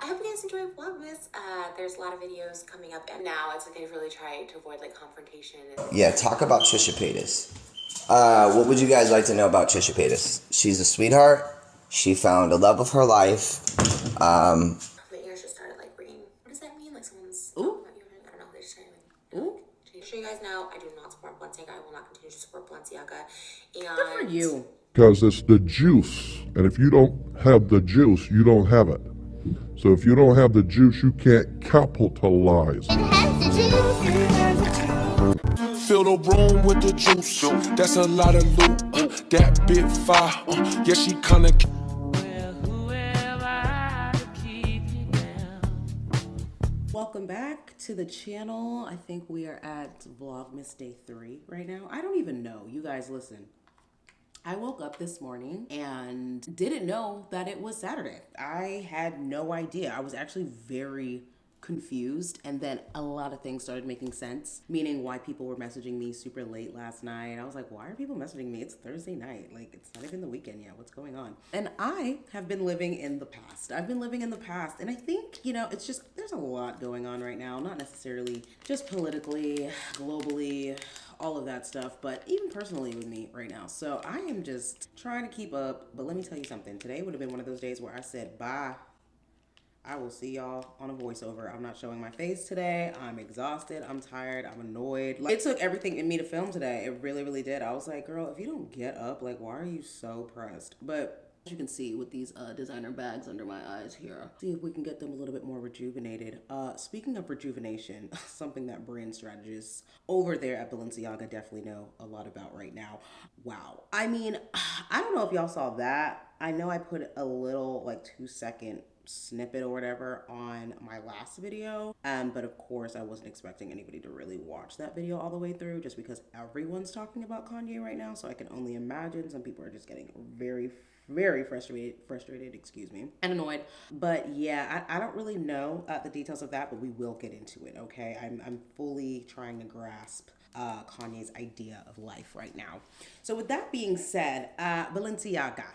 I hope you guys enjoy Vlogmas. There's a lot of videos coming up, and now it's like I really try to avoid like confrontation. Yeah, talk about Trisha Paytas. What would you guys like to know about Trisha Paytas? She's a sweetheart. She found a love of her life. My ears just started like ringing. What does that mean? Like someone's talking about you? I don't know. They're just trying to like, just so you guys know, I do not support Balenciaga. I will not continue to support Balenciaga. And Good for you. Because it's the juice. And if you don't have the juice, you don't have it. So if you don't have the juice, you can't capitalize. Fill the room with the juice. That's a lot of loot. That bit fire. Yeah, she kinda. Welcome back to the channel. I think we are at Vlogmas Day 3 right now. I don't even know. You guys listen. I woke up this morning and didn't know that it was Saturday. I had no idea. I was actually very confused, and then a lot of things started making sense, meaning why people were messaging me super late last night. I was like, why are people messaging me? It's Thursday night. Like, it's not even the weekend yet. What's going on? And I have been living in the past. I've been living in the past, and I think, you know, it's just, there's a lot going on right now, not necessarily just politically, globally, all of that stuff, but even personally with me right now. So I am just trying to keep up, but let me tell you something. Today would have been one of those days where I said, bye. I will see y'all on a voiceover. I'm not showing my face today. I'm exhausted. I'm tired. I'm annoyed. Like, it took everything in me to film today. It really, really did. I was like, girl, if you don't get up, like, why are you so pressed? But as you can see with these designer bags under my eyes here, see if we can get them a little bit more rejuvenated. Speaking of rejuvenation, something that brand strategists over there at Balenciaga definitely know a lot about right now. Wow. I mean, I don't know if y'all saw that. I know I put a little like 2-second snippet or whatever on my last video, but of course I wasn't expecting anybody to really watch that video all the way through, just because everyone's talking about Kanye right now. So I can only imagine some people are just getting very frustrated, excuse me, and annoyed. But yeah, I don't really know the details of that, but we will get into it. Okay, I'm fully trying to grasp Kanye's idea of life right now. So with that being said, Balenciaga.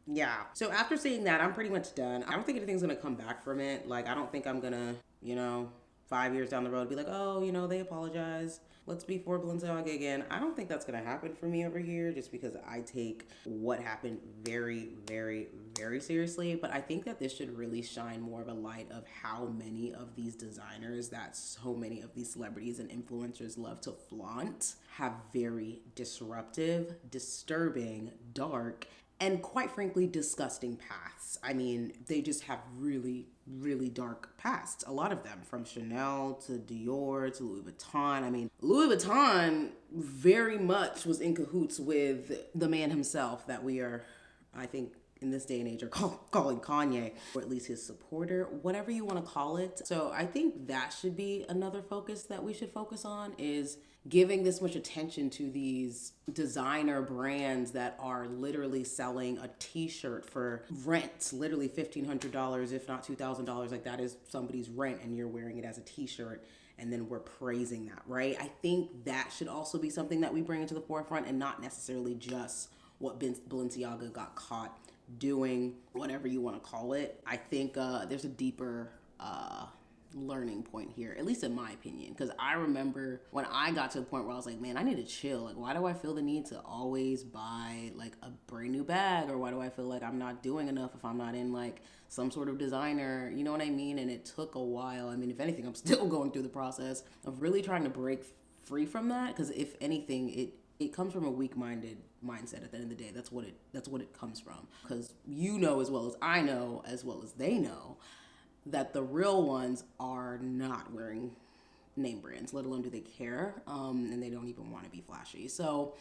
Yeah. So after seeing that, I'm pretty much done. I don't think anything's gonna come back from it. Like, I don't think I'm gonna, you know, 5 years down the road be like, oh, you know, they apologize. Let's be for Balenciaga again. I don't think that's gonna happen for me over here, just because I take what happened very, very, very seriously. But I think that this should really shine more of a light of how many of these designers that so many of these celebrities and influencers love to flaunt have very disruptive, disturbing, dark, and quite frankly, disgusting pasts. I mean, they just have really, really dark pasts. A lot of them, from Chanel to Dior to Louis Vuitton. I mean, Louis Vuitton very much was in cahoots with the man himself that we are, I think, in this day and age are calling Kanye, or at least his supporter, whatever you want to call it. So I think that should be another focus that we should focus on, is giving this much attention to these designer brands that are literally selling a t-shirt for rent, literally $1,500, if not $2,000. Like, that is somebody's rent, and you're wearing it as a t-shirt, and then we're praising that, right? I think that should also be something that we bring into the forefront, and not necessarily just what Balenciaga got caught doing, whatever you want to call it. I think there's a deeper learning point here, at least in my opinion, because I remember when I got to the point where I was like, man, I need to chill. Like, why do I feel the need to always buy like a brand new bag, or why do I feel like I'm not doing enough if I'm not in like some sort of designer, you know what I mean? And it took a while. I mean, if anything, I'm still going through the process of really trying to break free from that, because if anything, it comes from a weak-minded mindset at the end of the day. That's what it comes from. Because you know as well as I know, as well as they know, that the real ones are not wearing name brands, let alone do they care, and they don't even want to be flashy. So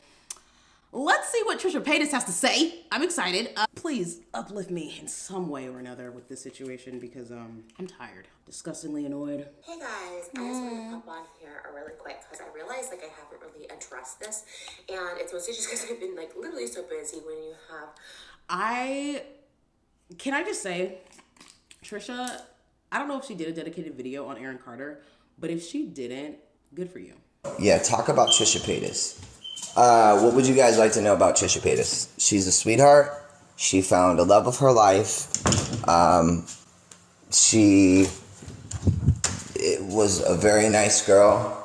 let's see what Trisha Paytas has to say. I'm excited. Please uplift me in some way or another with this situation, because I'm tired, disgustingly annoyed. Hey guys, I just wanted to pop on here really quick because I realized like I haven't really addressed this, and it's mostly just because I've been like literally so busy. When you have, Can I just say, Trisha, I don't know if she did a dedicated video on Aaron Carter, but if she didn't, good for you. Yeah, talk about Trisha Paytas. What would you guys like to know about Trisha Paytas? She's a sweetheart. She found a love of her life. She was a very nice girl.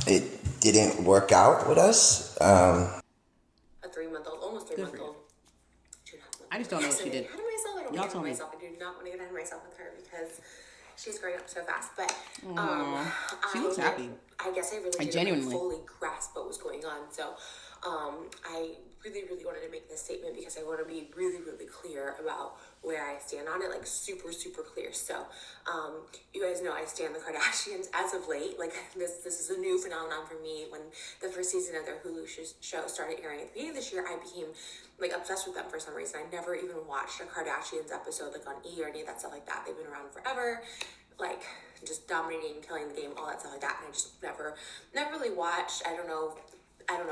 It didn't work out with us. A 3-month-old, almost 3-month-old. 2.5 months. I just don't know what she did. I don't Y'all get tell me. myself. I do not want to get ahead of myself with her because she's growing up so fast. But She looks happy. I guess I really didn't fully grasp what was going on. So I really, really wanted to make this statement because I want to be really, really clear about where I stand on it, like super, super clear. So you guys know I stand the Kardashians as of late. Like this is a new phenomenon for me. When the first season of their Hulu show started airing at the beginning of this year, I became like obsessed with them for some reason. I never even watched a Kardashians episode like on E or any of that stuff like that. They've been around forever, like just dominating, killing the game, all that stuff like that. And I just never really watched. I don't know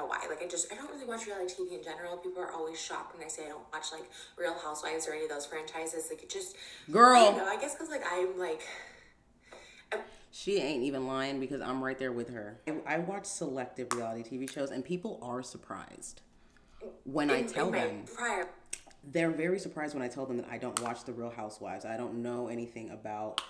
why. Like I don't really watch reality TV in general. People are always shocked when I say I don't watch like Real Housewives or any of those franchises. Like it just, girl. I don't know. I guess because like I'm like. She ain't even lying because I'm right there with her. I watch selective reality TV shows and people are surprised when I tell them. They're very surprised when I tell them that I don't watch the Real Housewives. I don't know anything about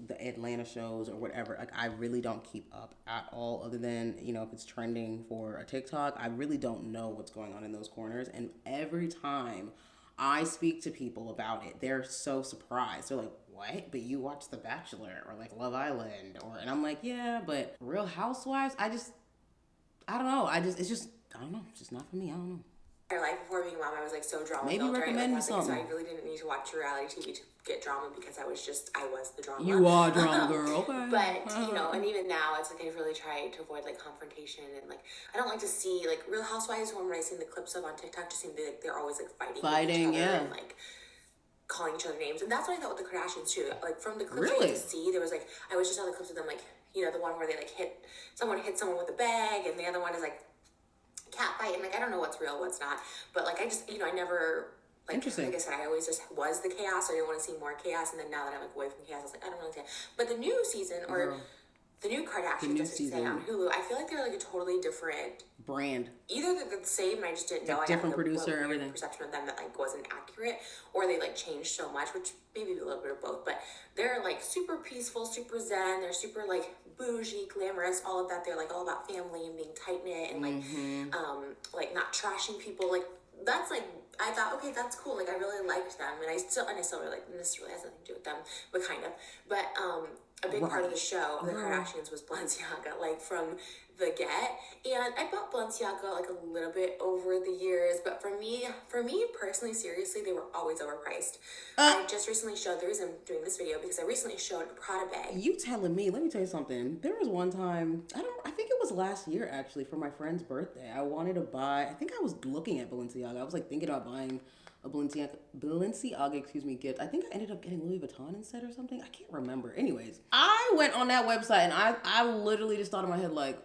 the Atlanta shows or whatever. Like I really don't keep up at all, other than, you know, if it's trending for a TikTok. I really don't know what's going on in those corners. And every time I speak to people about it, they're so surprised. They're like, what? But you watch The Bachelor or like Love Island, and I'm like, yeah, but Real Housewives, I don't know. It's just not for me. I don't know. Life before being a mom, I was like so drama. Maybe recommend me something. So I really didn't need to watch reality TV to get drama because I was the drama. You are a drama girl, okay. But you know, and even now, it's like I really try to avoid like confrontation and like I don't like to see like Real Housewives. When I see the clips of on TikTok, just seem to be like they're always like fighting each other and like calling each other names, and that's what I thought with the Kardashians too. Like from the clips I used to see, there was like I was just saw the clips of them like, you know, the one where they like hit someone with a bag, and the other one is like cat fight, and like I don't know what's real, what's not, but like I just, you know, I never like, interesting. Like I said, I always just was the chaos. So I didn't want to see more chaos, and then now that I'm like away from chaos, I was like, I don't really care. But the new season or the new Kardashians, I should say, on Hulu, I feel like they're like a totally different brand. Either they're the same and I just didn't know. Different I producer, everything. Perception of them that like wasn't accurate, or they like changed so much, which maybe a little bit of both. But they're like super peaceful, super zen. They're super like bougie, glamorous, all of that. They're like all about family and being tight knit and like not trashing people. Like that's like I thought, okay, that's cool. Like I really liked them, and I still really like. And this really has nothing to do with them, but kind of. But a big part of the show of the Kardashians was Balenciaga, like from the get. And I bought Balenciaga like a little bit over the years, but for me personally, seriously, they were always overpriced. I just recently showed the reason I'm doing this video because I recently showed a Prada bag. You telling me? Let me tell you something. There was one time, I think it was last year actually, for my friend's birthday. I wanted to buy, I think I was looking at Balenciaga. I was like thinking about buying a Balenciaga gift. I think I ended up getting Louis Vuitton instead or something. I can't remember. Anyways, I went on that website and I literally just thought in my head like,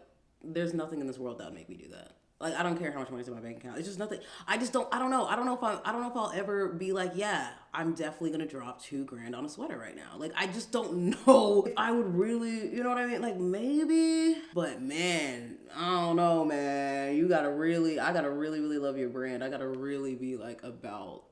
there's nothing in this world that would make me do that. Like I don't care how much money's in my bank account. It's just nothing. I don't know if I'll ever be like, yeah, I'm definitely gonna drop $2,000 on a sweater right now. Like I just don't know if I would really, you know what I mean? Like maybe, but man, I don't know, man. I gotta really love your brand. I gotta really be like about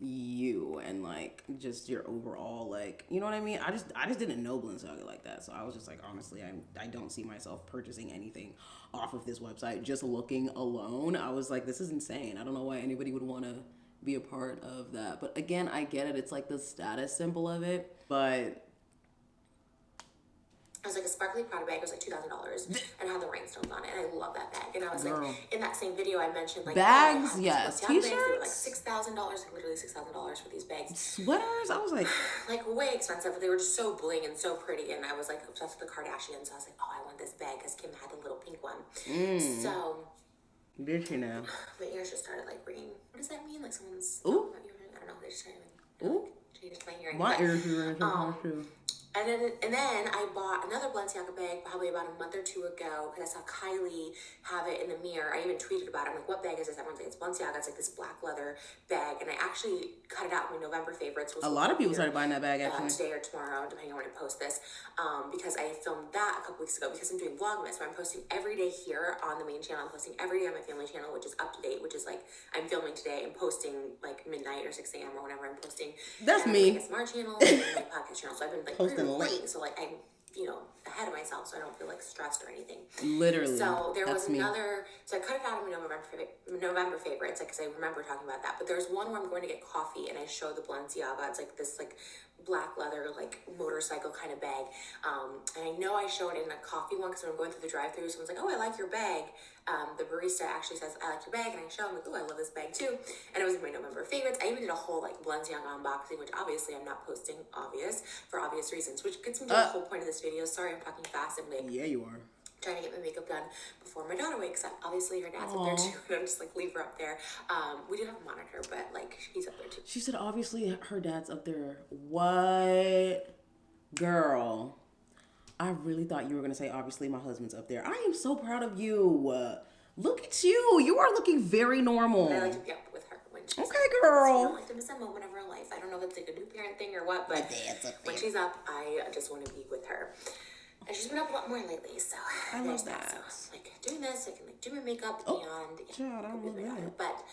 you and like just your overall, like, you know what I mean? I just didn't know Balenciaga like that, so I was just like, honestly, I don't see myself purchasing anything off of this website. Just looking alone, I was like, this is insane. I don't know why anybody would want to be a part of that, but again, I get it. It's like the status symbol of it, but it was like a sparkly Prada bag. It was like $2,000 and had the rhinestones on it. And I love that bag. And I was like, in that same video, I mentioned like bags, yes, t-shirts. They were like $6,000, like literally $6,000 for these bags. Sweaters, I was like way expensive. But they were just so bling and so pretty. And I was like obsessed with the Kardashians. So I was like, oh, I want this bag because Kim had the little pink one. So did she now? My ears just started like ringing. What does that mean? Like someone's ooh. I don't know. They just started ooh. Changed my hearing. My ears are ringing too. And then I bought another Balenciaga bag probably about a month or two ago because I saw Kylie have it in the mirror. I even tweeted about it. I'm like, what bag is this? Everyone's like, it's Balenciaga. It's like this black leather bag. And I actually cut it out in my November favorites. A lot of people started buying that bag actually. Today or tomorrow, depending on when I post this. Because I filmed that a couple weeks ago because I'm doing Vlogmas. So I'm posting every day here on the main channel. I'm posting every day on my family channel, which is up to date, which is like I'm filming today and posting like midnight or 6 a.m. or whenever I'm posting. That's me. My ASMR channel and my podcast channel. So I've been like posting late. So like I'm, ahead of myself, so I don't feel like stressed or anything. Literally. So there was another. So I cut it out of my November favorites, like, because I remember talking about that. But there's one where I'm going to get coffee, and I show the Balenciaga. It's like this like black leather like motorcycle kind of bag. And I know I showed it in a coffee one because when I'm going through the drive-thru, someone's like, "Oh, I like your bag." The barista actually says, "I like your bag," and I show him like, "Oh, I love this bag too." And it was in my November favorites. I even did a whole like Balenciaga unboxing, which obviously I'm not posting, for obvious reasons, which gets me to the whole point of this video. Sorry, I'm talking fast and like. Yeah, you are. Trying to get my makeup done before my daughter wakes up. Obviously, her dad's up there too, and I'm just like, leave her up there. We do have a monitor, but like, he's up there too. She said, obviously, her dad's up there. What? Girl. I really thought you were going to say, obviously, my husband's up there. I am so proud of you. Look at you. You are looking very normal. But I like to be up with her when she's okay, girl. I don't like to miss a moment of her life. I don't know if it's like a new parent thing or what, but when she's up, I just want to be with her. And she's been up a lot more lately, so I love that. So, like, doing this, I can like do my makeup child, I don't love that. But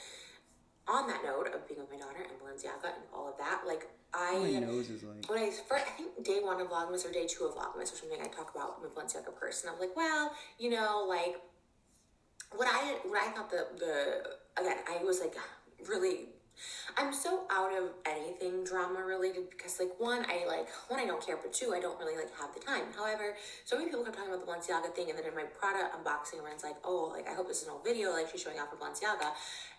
on that note of being with my daughter and Balenciaga and all of that, like my nose is like. When I think day 1 of Vlogmas or day 2 of Vlogmas or something, I talk about my Balenciaga purse, and I'm like, well, like what I thought again, I was like really. I'm so out of anything drama related because like one, I don't care, but 2, I don't really like have the time. However, so many people kept talking about the Balenciaga thing, and then in my Prada unboxing, where it's like, oh, like I hope this is an old video, like she's showing off her Balenciaga,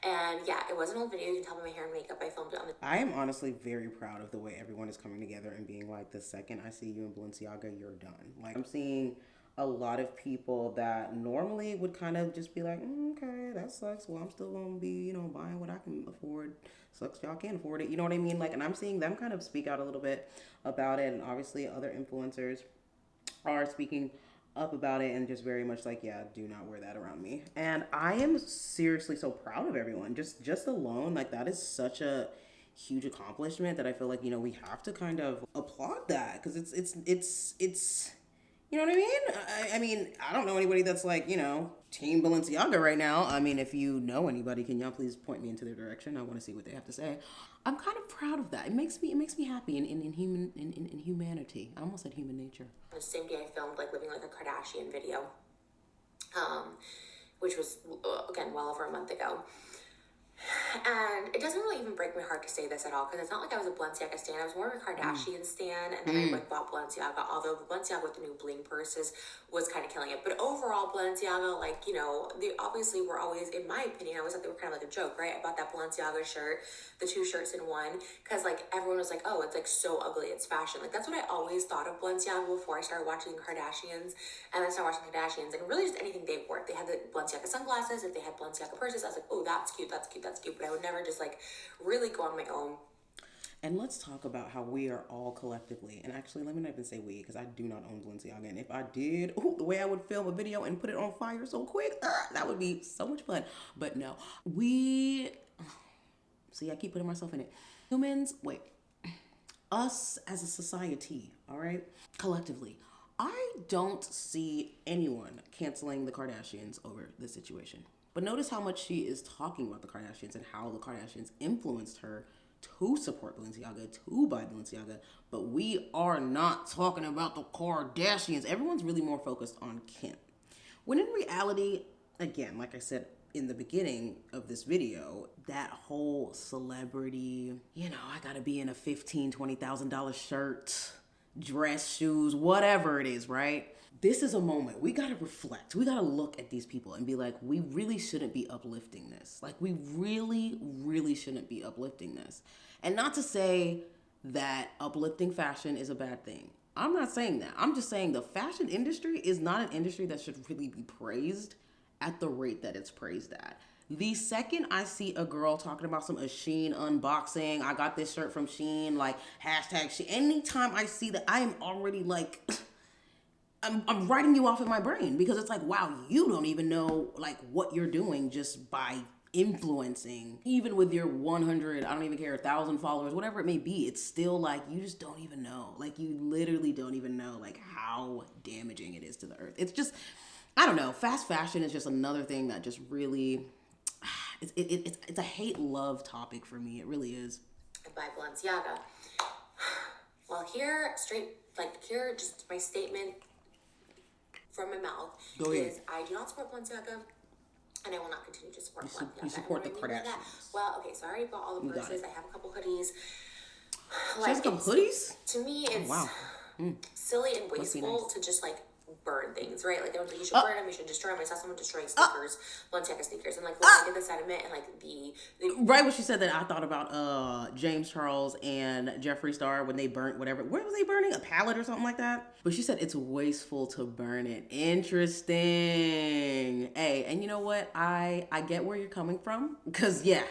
and yeah, it was an old video. You can tell by my hair and makeup. I filmed it on the. I am honestly very proud of the way everyone is coming together and being like, the second I see you in Balenciaga, you're done. Like I'm seeing a lot of people that normally would kind of just be like, okay, that sucks. Well, I'm still gonna be, buying what I can afford. Sucks y'all can't afford it. You know what I mean? Like, and I'm seeing them kind of speak out a little bit about it, and obviously other influencers are speaking up about it and just very much like, yeah, do not wear that around me. And I am seriously so proud of everyone. Just alone, like that is such a huge accomplishment that I feel like, we have to kind of applaud that, because it's you know what I mean? I mean, I don't know anybody that's like, Team Balenciaga right now. I mean, if you know anybody, can y'all please point me into their direction? I want to see what they have to say. I'm kind of proud of that. It makes me happy in humanity. I almost said human nature. The same day I filmed like living like a Kardashian video, which was again well over a month ago. And it doesn't really even break my heart to say this at all, because it's not like I was a Balenciaga stan. I was more of a Kardashian stan, and then I like bought Balenciaga, although the Balenciaga with the new bling purses was kind of killing it. But overall, Balenciaga, like, they obviously were always, in my opinion, I always thought they were kind of like a joke, right? I bought that Balenciaga shirt, the 2 shirts in one, because like everyone was like, oh, it's like so ugly, it's fashion. Like that's what I always thought of Balenciaga before I started watching Kardashians, and I started watching Kardashians, and really just anything they wore. They had the Balenciaga sunglasses, if they had Balenciaga purses, I was like, oh, that's cute, that's cute, that's cute. But I would never just like really go on my own. And let's talk about how we are all collectively, and actually let me not even say we, because I do not own Balenciaga, and if I did, the way I would film a video and put it on fire so quick, that would be so much fun. But no, see, I keep putting myself in it. Us as a society, all right, collectively, I don't see anyone canceling the Kardashians over this situation. But notice how much she is talking about the Kardashians and how the Kardashians influenced her to support Balenciaga, to buy Balenciaga. But we are not talking about the Kardashians. Everyone's really more focused on Kim. When in reality, again, like I said in the beginning of this video, that whole celebrity, I gotta be in a $15,000, $20,000 shirt, dress, shoes, whatever it is, right? This is a moment. We gotta reflect. We gotta look at these people and be like, we really shouldn't be uplifting this. Like, we really, really shouldn't be uplifting this. And not to say that uplifting fashion is a bad thing. I'm not saying that. I'm just saying the fashion industry is not an industry that should really be praised at the rate that it's praised at. The second I see a girl talking about some Shein unboxing, I got this shirt from Shein, like hashtag Shein. Anytime I see that, I am already like, I'm writing you off in my brain, because it's like, wow, you don't even know like what you're doing just by influencing. Even with your 100, I don't even care, 1,000 followers, whatever it may be, it's still like, you just don't even know. Like, you literally don't even know like how damaging it is to the earth. It's just, I don't know. Fast fashion is just another thing that just really, it's a hate-love topic for me. It really is. By Balenciaga. Well, here, just my statement from my mouth is, I do not support Balenciaga, and I will not continue to support Balenciaga. You support the Kardashians. Well, okay, so I already bought all the purses. I have a couple hoodies. She has a couple hoodies? To me, it's silly and wasteful to just like burn things, right? Like, I don't think you should burn them, you should destroy them. I saw someone destroying sneakers, Balenciaga sneakers, and like, I get the sentiment, and like the right when she said that, I thought about James Charles and Jeffree Star when they burnt whatever. Where was they burning? A pallet or something like that? But she said it's wasteful to burn it. Interesting. Hey, and you know what? I get where you're coming from, because yeah,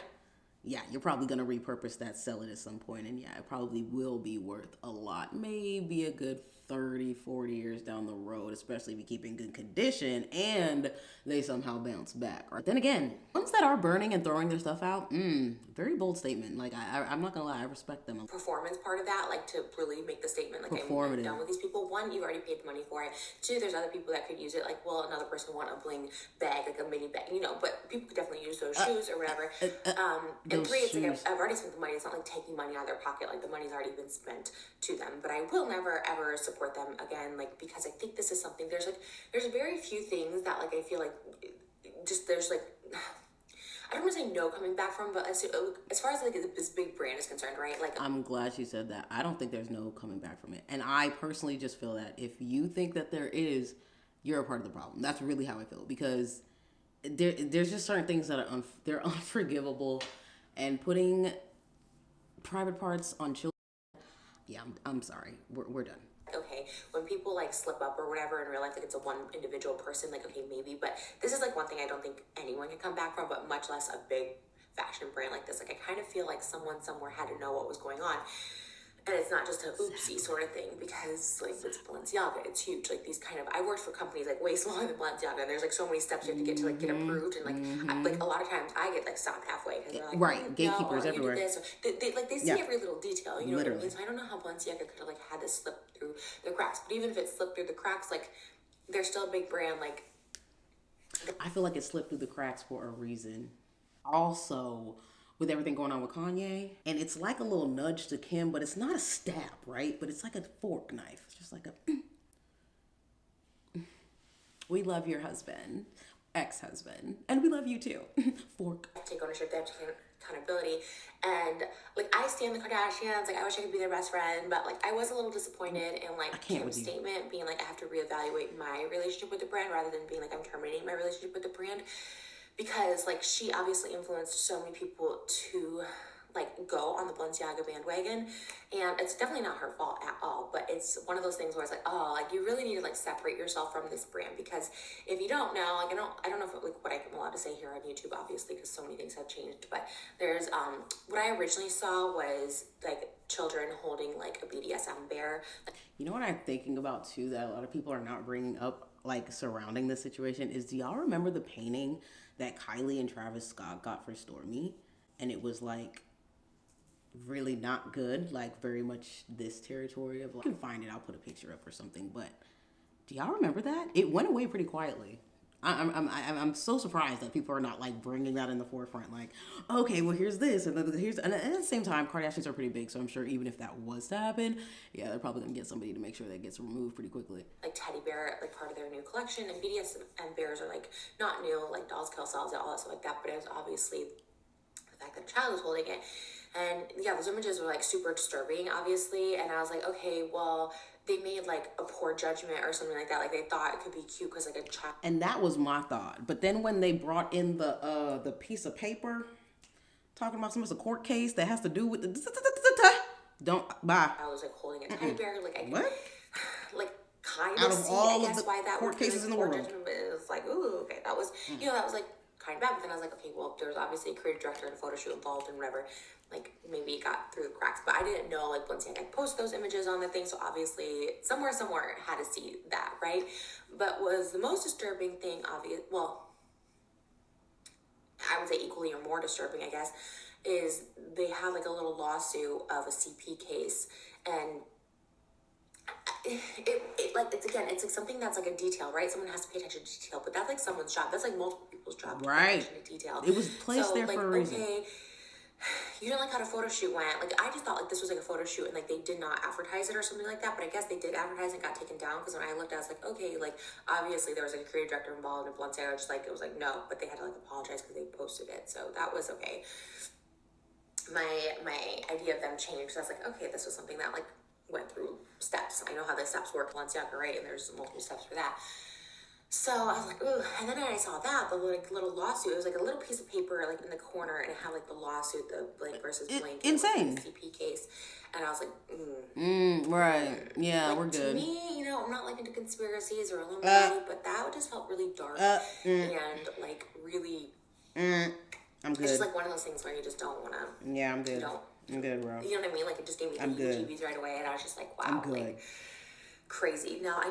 you're probably gonna repurpose that, sell it at some point, and yeah, it probably will be worth a lot, maybe a good 30, 40 years down the road, especially if you keep in good condition and they somehow bounce back. Or then again, ones that are burning and throwing their stuff out, very bold statement. Like, I'm not gonna lie, I respect them. Performance part of that, like, to really make the statement, like, I'm done with these people. One, you've already paid the money for it. Two, there's other people that could use it. Like, well, another person want a bling bag, like a mini bag, you know, but people could definitely use those shoes or whatever. And three, it's like, I've already spent the money. It's not like taking money out of their pocket. Like, the money's already been spent to them. But I will never, ever support them again, like, because I think this is something, there's very few things that, like, I feel like just, there's like, I don't want to say no coming back from, but as far as like this big brand is concerned, right? Like, I'm glad she said that. I don't think there's no coming back from it. And I personally just feel that if you think that there is, you're a part of the problem. That's really how I feel, because there's just certain things that are they're unforgivable, and putting private parts on children. Yeah, I'm sorry. We're done. Okay, when people like slip up or whatever and realize like it's a one individual person, like, okay, maybe, but this is like one thing I don't think anyone can come back from, but much less a big fashion brand like this. Like, I kind of feel like someone somewhere had to know what was going on, and it's not just a oopsie sort of thing, because like, it's Balenciaga, it's huge. Like, these kind of, I worked for companies like way smaller than Balenciaga, and there's like so many steps you have to get to like get approved, and like like a lot of times I get like stopped halfway because they're like, right, gatekeepers everywhere. They see every little detail, you know what I mean? So I don't know how Balenciaga could have like had this slip through the cracks, but even if it slipped through the cracks, like, they're still a big brand. Like, I feel like it slipped through the cracks for a reason. Also, with everything going on with Kanye, and it's like a little nudge to Kim, but it's not a stab, right? But it's like a fork knife. It's just like a, we love your husband, ex-husband, and we love you too. Fork. Take ownership, they have to take accountability, and like, I stand the Kardashians. Like, I wish I could be their best friend, but like, I was a little disappointed in like Kim's statement being like, I have to reevaluate my relationship with the brand, rather than being like, I'm terminating my relationship with the brand, because like, she obviously influenced so many people to like go on the Balenciaga bandwagon, and it's definitely not her fault at all, but it's one of those things where it's like, oh, like, you really need to like separate yourself from this brand, because if you don't know, like, I don't know if like what I'm allowed to say here on YouTube, obviously, because so many things have changed, but there's what I originally saw was like children holding like a BDSM bear. You know what I'm thinking about too, that a lot of people are not bringing up, like, surrounding this situation, is, do y'all remember the painting that Kylie and Travis Scott got for Stormy? And it was like really not good, like very much this territory of, like, I can find it, I'll put a picture up or something, but do y'all remember that? It went away pretty quietly. I'm so surprised that people are not like bringing that in the forefront, like, okay, well, here's this, and then here's, and at the same time, Kardashians are pretty big, so I'm sure even if that was to happen, yeah, they're probably gonna get somebody to make sure that gets removed pretty quickly. Like, teddy bear, like, part of their new collection, and BDSM bears are like not new, like dolls kill cells and all that stuff like that, but it was obviously the fact that a child was holding it. And yeah, those images were like super disturbing, obviously. And I was like, okay, well, they made like a poor judgment or something like that. Like, they thought it could be cute because like a child. And that was my thought. But then when they brought in the piece of paper talking about a court case that has to do with the bye. I was like holding a teddy bear, like, I what? Like, kind Out of of see, all I guess, of the why that court cases in the world. Judgment, but it was like, ooh, okay, that was, you know, that was like kind of bad. But then I was like, okay, well, there was obviously a creative director and a photo shoot involved and whatever. Like, maybe it got through the cracks. But I didn't know, like, Balenciaga had posted those images on the thing. So obviously, somewhere had to see that, right? But was the most disturbing thing, well, I would say equally or more disturbing, I guess, is they had, like, a little lawsuit of a CP case. And it's like something that's like a detail, right? Someone has to pay attention to detail, but that's like someone's job. That's like multiple people's job to pay attention to detail. It was placed there for a reason. Okay, you didn't like how the photo shoot went. Like, I just thought like this was like a photo shoot and like they did not advertise it or something like that. But I guess they did advertise and got taken down, because when I looked, I was like, okay, like obviously there was like a creative director involved, and Balenciaga just like, it was like no, but they had to like apologize because they posted it, so that was okay. My idea of them changed. So I was like, okay, this was something that like went through steps. I know how the steps work, Balenciaga, right? And there's multiple steps for that. So I was like, ooh. And then I saw that, the like little lawsuit. It was like a little piece of paper like in the corner, and it had like the lawsuit, the blank versus blank. Insane. Like, CP case. And I was like, right. Yeah, like, we're good. To me, you know, I'm not like into conspiracies or Illuminati, but that just felt really dark and like really. I'm good. It's just like one of those things where you just don't want to. Yeah, I'm good. I'm good, bro. You know what I mean? Like, it just gave me the heebie-jeebies right away, and I was just like, wow, I'm good. like, crazy. Now, I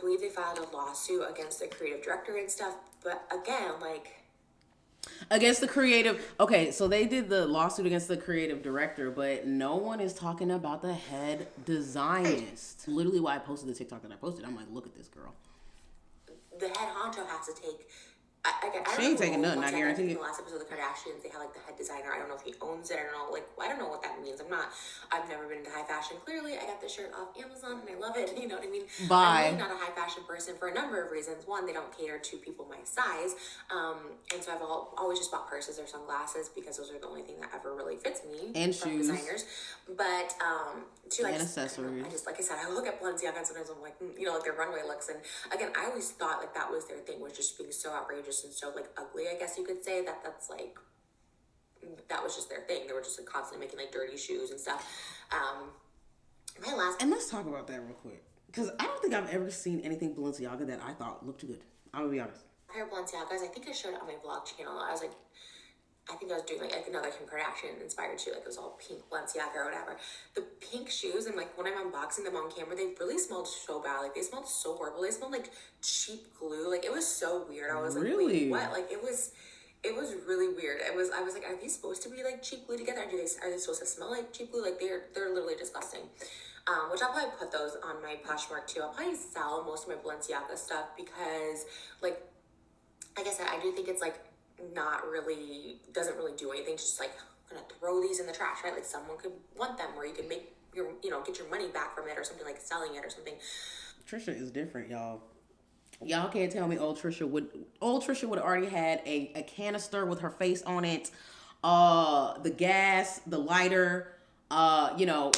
believe they filed a lawsuit against the creative director and stuff, but again, like... Against the creative... Okay, so they did the lawsuit against the creative director, but no one is talking about the head designist. Literally why I posted the TikTok that I posted. I'm like, look at this girl. The head honcho has to take... She ain't taking nothing, I guarantee you. In the last episode of the Kardashians, they had like the head designer. I don't know if he owns it. I don't know what that means. I've never been into high fashion. Clearly, I got this shirt off Amazon and I love it. You know what I mean? Bye. I'm really not a high fashion person for a number of reasons. One, they don't cater to people my size. And so I've always just bought purses or sunglasses because those are the only thing that ever really fits me. And from shoes. Designers. But, two, accessories. I just, like I said, I look at Balenciaga and sometimes I'm like, you know, like their runway looks. And again, I always thought like that was their thing, was just being so outrageous and so like ugly, I guess you could say. That's like, that was just their thing. They were just like constantly making like dirty shoes and stuff. And let's talk about that real quick, because I don't think I've ever seen anything Balenciaga that I thought looked good. I'm gonna be honest. A pair of Balenciagas, I think I showed it on my vlog channel. I think I was doing like another Kim Kardashian inspired shoe, like it was all pink Balenciaga or whatever. The pink shoes, and like when I'm unboxing them on camera, they really smelled so bad. Like they smelled so horrible. They smelled like cheap glue. Like it was so weird. I was like, wait, what? Like it was really weird. I was like, are these supposed to be like cheap glue together? Are they supposed to smell like cheap glue? Like they're literally disgusting. Which I'll probably put those on my Poshmark too. I'll probably sell most of my Balenciaga stuff because, like I said, I do think it's like doesn't really do anything. Just like, I'm gonna throw these in the trash, right? Like someone could want them, where you could make your, get your money back from it or something, like selling it or something. Trisha is different, y'all. Y'all can't tell me old Trisha would have already had a canister with her face on it, the gas, the lighter,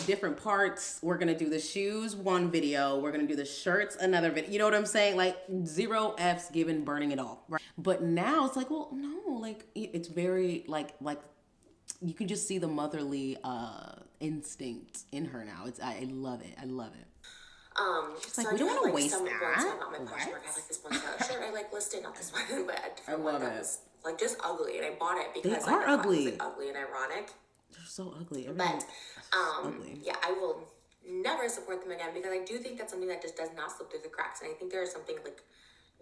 different parts. We're gonna do the shoes one video, we're gonna do the shirts another video. You know what I'm saying? Like 0 F's given, burning it all. Right? But now it's like, well, no, like it's very like you can just see the motherly instinct in her now. I love it. She's like, we don't want to waste that. On my Poshmark, I like this Balenciaga shirt. I like listed, not this one, but a different one that was like just ugly, and I bought it because they are ugly. It was, like, ugly and ironic. They're so ugly. But yeah, I will never support them again, because I do think that's something that just does not slip through the cracks, and I think there is something like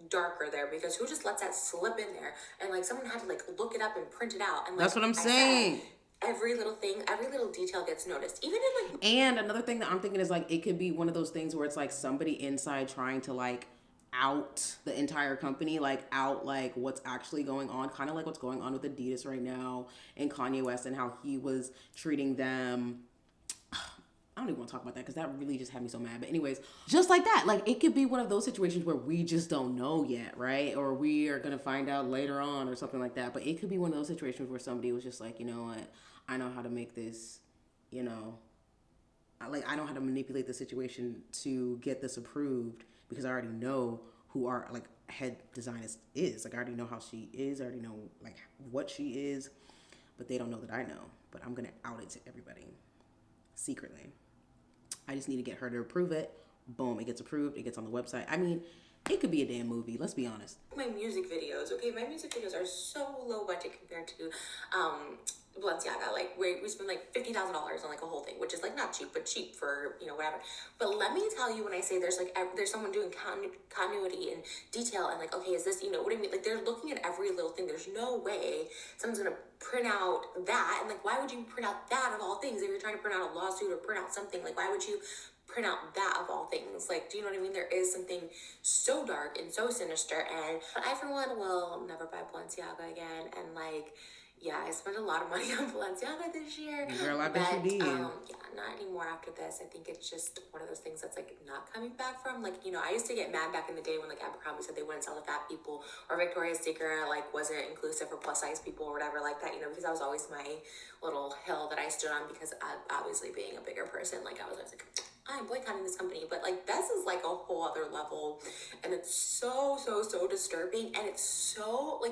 darker there, because who just lets that slip in there? And like someone had to like look it up and print it out, and like, that's what I'm saying. Every little thing, every little detail gets noticed, even in like. And another thing that I'm thinking is like, it could be one of those things where it's like somebody inside trying to like out the entire company, like out like what's actually going on, kind of like what's going on with Adidas right now and Kanye West and how he was treating them. I don't even want to talk about that because that really just had me so mad. But anyways, just like that, like it could be one of those situations where we just don't know yet, right? Or we are going to find out later on or something like that. But it could be one of those situations where somebody was just like, you know what, I know how to make this, I know how to manipulate the situation to get this approved, because I already know who our like head designers is. Like I already know how she is. I already know like what she is, but they don't know that I know. But I'm going to out it to everybody secretly. I just need to get her to approve it. Boom, it gets approved. It gets on the website. I mean, It could be a damn movie, let's be honest. My music videos, okay? My music videos are so low budget compared to Balenciaga. Like we spend like $50,000 on like a whole thing, which is like not cheap, but cheap for, you know, whatever. But let me tell you, when I say there's someone doing continuity and detail and like, okay, is this, you know what I mean? Like they're looking at every little thing. There's no way someone's gonna print out that. And like, why would you print out that of all things? If you're trying to print out a lawsuit or print out something, like why would you print out that of all things? Like, do you know what I mean? There is something so dark and so sinister, and I for one will never buy Balenciaga again. And like, yeah, I spent a lot of money on Balenciaga this year. Girl, I bet you did. Yeah, not anymore after this. I think it's just one of those things that's like not coming back from. Like, you know, I used to get mad back in the day when like Abercrombie said they wouldn't sell to fat people, or Victoria's Secret like wasn't inclusive for plus size people or whatever like that, you know, because that was always my little hill that I stood on, because obviously being a bigger person, like I was always like, I'm boycotting this company. But like this is like a whole other level, and it's so disturbing, and it's so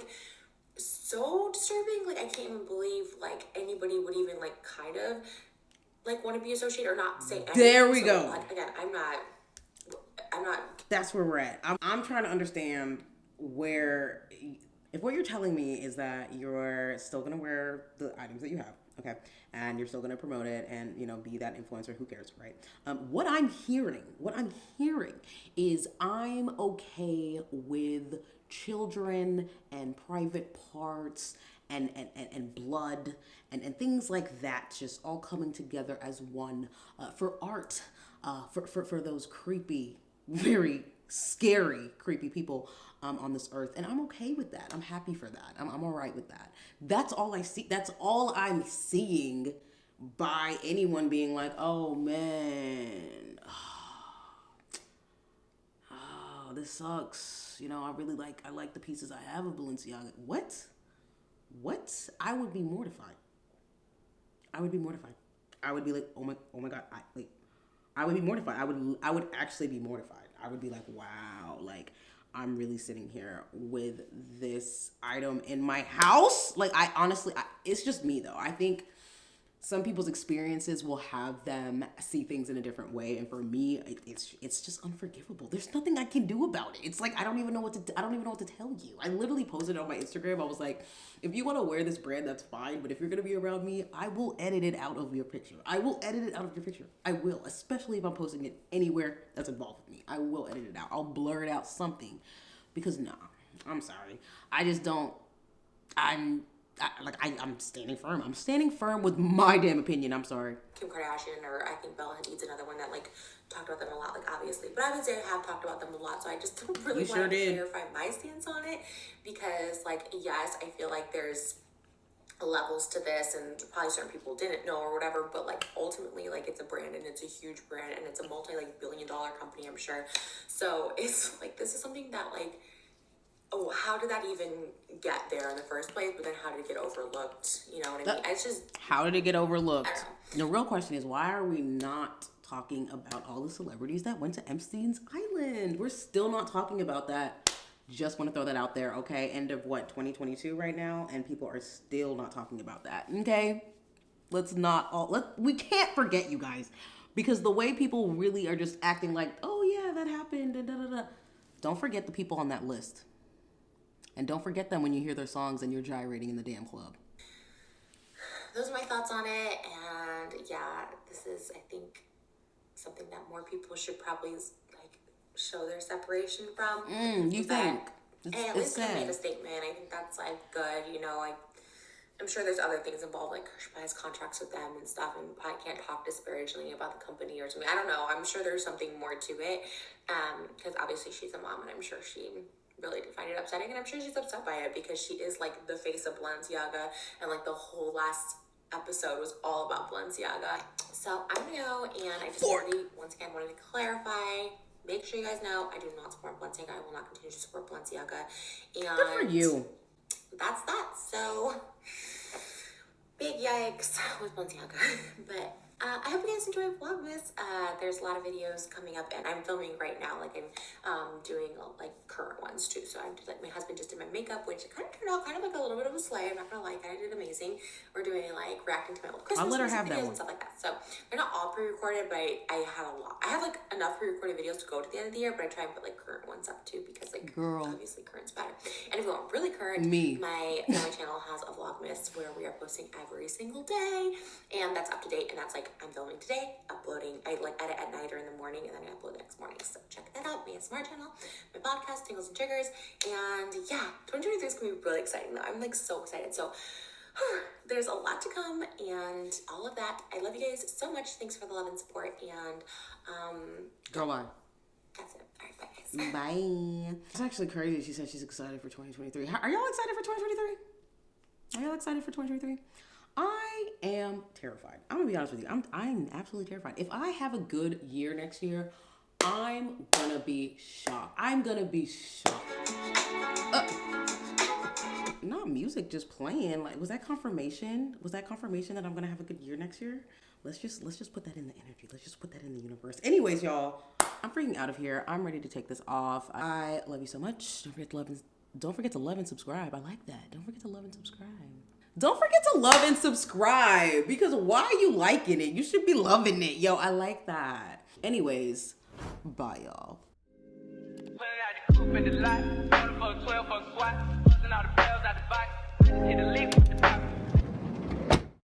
disturbing. Like I can't even believe like anybody would even like kind of like want to be associated or not say anything. There we go. Like, again, I'm not That's where we're at. I'm trying to understand where, if what you're telling me is that you're still gonna wear the items that you have, okay, and you're still gonna promote it and, you know, be that influencer, who cares, right? What I'm hearing is I'm okay with children and private parts and blood and things like that just all coming together as one for art, for those creepy, very scary, creepy people on this earth. And I'm okay with that. I'm happy for that. I'm all right with that. That's all I see. That's all I'm seeing by anyone being like, oh man, oh, this sucks. You know, I like the pieces I have of Balenciaga. What? I would be mortified. I would be like, oh my God. I would be mortified. I would actually be mortified. I would be like, wow, like I'm really sitting here with this item in my house. Like I honestly, it's just me though. I think some people's experiences will have them see things in a different way, and for me, it's just unforgivable. There's nothing I can do about it. It's like I don't even know what to tell you. I literally posted on my Instagram. I was like, if you want to wear this brand, that's fine, but if you're gonna be around me, I will edit it out of your picture. I will, especially if I'm posting it anywhere that's involved with me. I will edit it out. I'll blur it out something, because nah, I'm sorry. I just don't. I'm standing firm. I'm standing firm with my damn opinion. I'm sorry. Kim Kardashian, or I think Bella Hadid's another one that like talked about them a lot, like obviously. But I would say I have talked about them a lot, so I just don't really want to clarify my stance on it, because like, yes, I feel like there's levels to this, and probably certain people didn't know or whatever, but like ultimately, like it's a brand, and it's a huge brand, and it's a multi-billion-dollar company, I'm sure. So it's like, this is something that like, oh, how did that even get there in the first place? But then how did it get overlooked? You know what I mean? It's just, how did it get overlooked? The real question is, why are we not talking about all the celebrities that went to Epstein's Island? We're still not talking about that. Just want to throw that out there, okay? End of 2022 right now, and people are still not talking about that, okay? We can't forget, you guys, because the way people really are just acting like, oh yeah, that happened, and da-da-da. Don't forget the people on that list. And don't forget them when you hear their songs and you're gyrating in the damn club. Those are my thoughts on it. And yeah, this is, I think, something that more people should probably like show their separation from. You think? Hey, at least I made a statement. I think that's like good. You know, like I'm sure there's other things involved, like she has contracts with them and stuff, and probably can't talk disparagingly about the company or something. I don't know. I'm sure there's something more to it. Because obviously she's a mom, and I'm sure she really did find it upsetting, and I'm sure she's upset by it, because she is like the face of Balenciaga, and like the whole last episode was all about Balenciaga. So I'm gonna go, and I just really once again wanted to clarify, make sure you guys know I do not support Balenciaga. I will not continue to support Balenciaga. And good for you. That's that. So big yikes with Balenciaga. But I hope you guys enjoy Vlogmas. There's a lot of videos coming up, and I'm filming right now. Like I'm doing like current ones too. So I'm just like, my husband just did my makeup, which kind of turned out kind of like a little bit of a slay. I'm not gonna lie, I did amazing. We're doing like reacting to my old Christmas I'll let her have that videos one. and stuff like that. So they're not all pre-recorded, but I had a lot. I have like enough pre-recorded videos to go to the end of the year, but I try and put like current ones up too, because like obviously current's better. And if you want really current, my family channel has a Vlogmas where we are posting every single day, and that's up to date, and that's like I'm filming today, uploading, I like edit at night or in the morning, and then I upload the next morning. So check that out, my ASMR channel, my podcast, Tingles and Triggers. And yeah, 2023 is gonna be really exciting though. I'm like so excited. So there's a lot to come and all of that. I love you guys so much. Thanks for the love and support. And Girl, bye. That's it. All right, bye guys. Bye. It's actually crazy. She said she's excited for 2023. Are y'all excited for 2023? Are y'all excited for 2023? I am terrified. I'm gonna be honest with you. I'm absolutely terrified. If I have a good year next year, I'm gonna be shocked. I'm gonna be shocked. Not music just playing. Like, was that confirmation? Was that confirmation that I'm gonna have a good year next year? Let's just put that in the energy. Let's just put that in the universe. Anyways, y'all, I'm freaking out of here. I'm ready to take this off. I love you so much. Don't forget to love and subscribe. I like that. Don't forget to love and subscribe. Don't forget to love and subscribe, because why are you liking it? You should be loving it. Yo, I like that. Anyways, bye y'all. Put it out the coupe in the lot, 12 for a squat, busting all the bells out the box, hit the lick with the box.